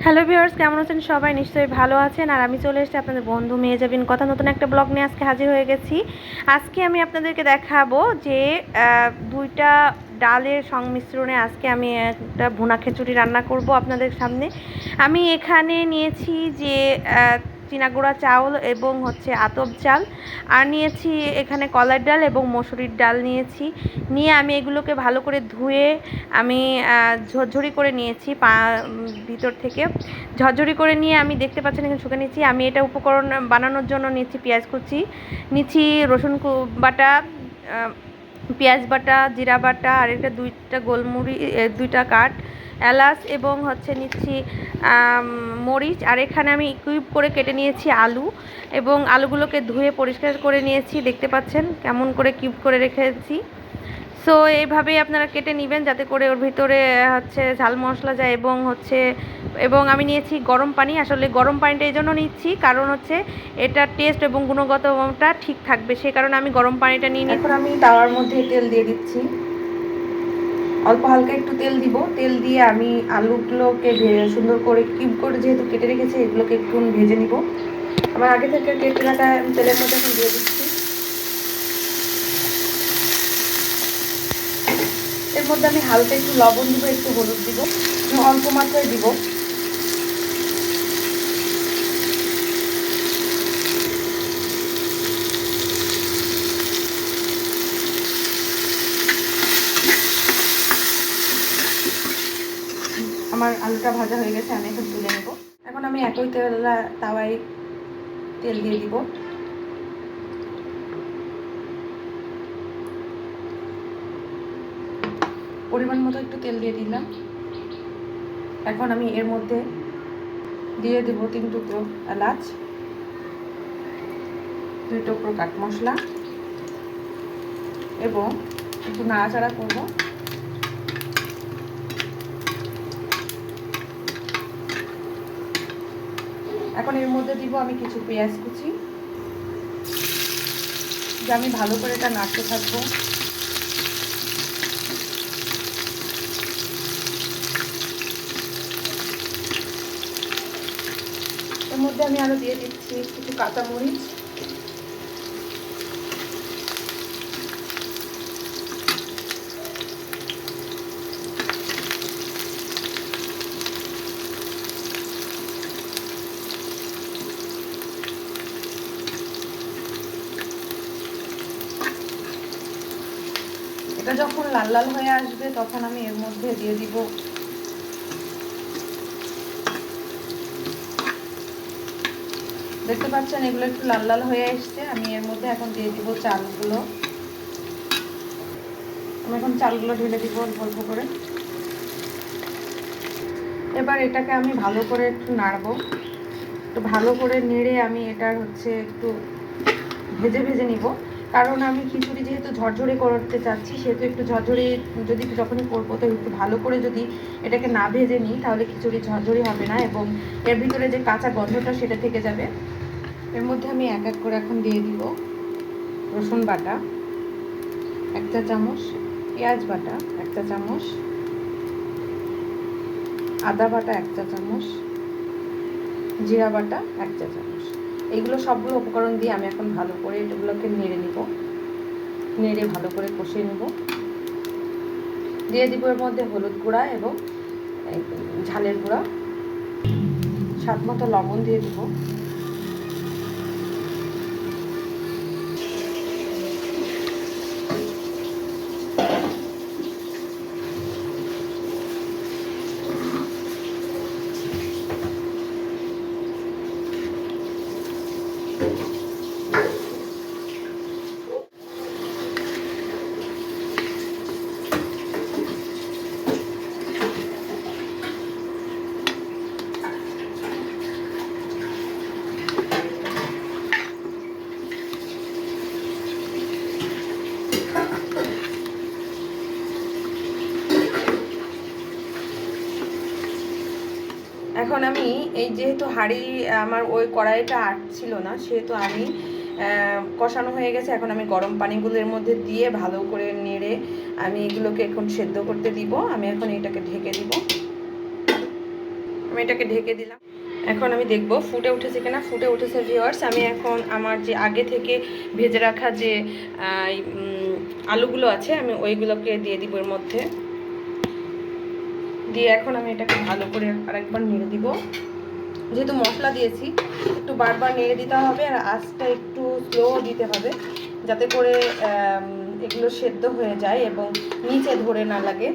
Hello viewers, কেমন আছেন সবাই? নিশ্চয়ই ভালো আছেন। আর আমি চলে এসেছি আপনাদের বন্ধু মেয়ে যাবিন কথা নতুন একটা ব্লগ নিয়ে আজকে হাজির হয়ে গেছি। আজকে আমি আপনাদেরকে দেখাবো যে দুইটা ডালের সংমিশ্রণে আজকে আমি একটা ভুনা খিচুড়ি রান্না করব আপনাদের সামনে। আমি এখানে নিয়েছি যে চীনা গুঁড়া চাউল এবং হচ্ছে আতপ চাল, আর নিয়েছি এখানে কলার ডাল এবং মসুরির ডাল নিয়েছি। নিয়ে আমি এগুলোকে ভালো করে ধুয়ে আমি ঝরঝরি করে নিয়েছি ভিতর থেকে ঝরঝরি করে নিয়ে আমি দেখতে পাচ্ছেন এখানে শুকে নিচ্ছি। আমি এটা উপকরণ বানানোর জন্য নিচ্ছি পেঁয়াজ কুচি, নিচ্ছি রসুন বাটা, পেঁয়াজ বাটা, জিরা বাটা, আর এটা দুইটা গোলমরিচ, দুইটা কাঠ এলাচ, এবং হচ্ছে নিচ্ছি মরিচ। আর এখানে আমি কিউব করে কেটে নিয়েছি আলু, এবং আলুগুলোকে ধুয়ে পরিষ্কার করে নিয়েছি। দেখতে পাচ্ছেন কেমন করে কিউব করে রেখেছি। সো এইভাবেই আপনারা কেটে নেবেন যাতে করে ওর ভিতরে হচ্ছে ঝাল মশলা যায়, এবং আমি নিয়েছি গরম পানি। আসলে গরম পানিটা এই জন্য নিচ্ছি কারণ হচ্ছে এটা টেস্ট এবং গুণগতটা ঠিক থাকবে, সে কারণে আমি গরম পানিটা নিয়ে নিই। এখন আমি তাওয়ার মধ্যে তেল দিয়ে দিচ্ছি, অল্প হালকা একটু তেল দিব। তেল দিয়ে আমি আলুগুলোকে সুন্দর করে কিউব করে যেহেতু কেটে রেখেছি এগুলোকে একটু ভেজে নিব। আমার আগে থেকে কেটে রাখা তেলের মধ্যে এখন দিয়ে দিচ্ছি। এর মধ্যে আমি হালকা একটু লবণ দিব, একটু হলুদ দিব, অল্প মাত্রায় দিব। আমার আলুটা ভাজা হয়ে গেছে, আমি এখন তুলে নেব। এখন আমি একই তাওয়ায় তেল দিয়ে দিব। পরিমাণ মতো একটু তেল দিয়ে দিলাম। এখন আমি এর মধ্যে দিয়ে দেব 3 টুকরো এলাচ, 2 টুকরো কাঠ মশলা, এবং একটু নাড়াচাড়া করব। এখন এর মধ্যে দিব আমি কিছু পেঁয়াজ কুচি, যে আমি ভালো করে এটা নাড়তে থাকবো। এর মধ্যে আমি আরো দিয়ে দিচ্ছি কিছু কাঁচামরিচ, এটা যখন লাল লাল হয়ে আসবে তখন আমি এর মধ্যে দিয়ে দিব দেখতে পাচ্ছেন এগুলো একটু লাল লাল হয়ে আসছে। আমি এর মধ্যে এখন দিয়ে দিব চালগুলো। আমি এখন চালগুলো ঢেলে দিব অল্প অল্প করে। এবার এটাকে আমি ভালো করে একটু নাড়বো। একটু ভালো করে নেড়ে আমি এটার হচ্ছে একটু ভেজে ভেজে নিব, কারণ আমি খিচুড়ি যেহেতু ঝরঝরে করতে চাচ্ছি সেহেতু একটু ঝরঝরে যদি যখনই করবো তো একটু ভালো করে যদি এটাকে না ভেজে নিই তাহলে খিচুড়ি ঝরঝরে হবে না, এবং এর ভিতরে যে কাঁচা গন্ধটা সেটা থেকে যাবে। এর মধ্যে আমি এক এক করে এখন দিয়ে দিব রসুন বাটা 1 চা চামচ, পেঁয়াজ বাটা 1 চা চামচ, আদা বাটা 1 চা চামচ, জিরা বাটা 1 চা চামচ। এইগুলো সবগুলো উপকরণ দিয়ে আমি এখন ভালো করে এগুলোকে নেড়ে নিব, নেড়ে ভালো করে কষিয়ে নেব। দিয়ে দিব এর মধ্যে হলুদ গুঁড়া এবং ঝালের গুঁড়া, স্বাদ মতো লবণ দিয়ে দিব। এখন আমি এই যেহেতু হাঁড়ি আমার ওই কড়াইটা আটছিল না সেহেতু আমি কষানো হয়ে গেছে। এখন আমি গরম পানিগুলোর মধ্যে দিয়ে ভালো করে নেড়ে আমি এগুলোকে এখন সেদ্ধ করতে দিব। আমি এখন এটাকে ঢেকে দিব। আমি এটাকে ঢেকে দিলাম। এখন আমি দেখব ফুটে উঠেছে কিনা। ফুটে উঠেছে ভিউয়ার্স। আমি এখন আমার যে আগে থেকে ভেজে রাখা যে আলুগুলো আছে আমি ওইগুলোকে দিয়ে দিব এর মধ্যে। দিয়ে এখন আমি এটাকে ভালো করে আরেকবার নেড়ে দিব। যেহেতু মশলা দিয়েছি একটু বারবার নেড়ে দিতে হবে, আর আঁচটা একটু স্লো দিতে হবে যাতে করে এগুলো সেদ্ধ হয়ে যায় এবং নিচে ধরে না লাগে।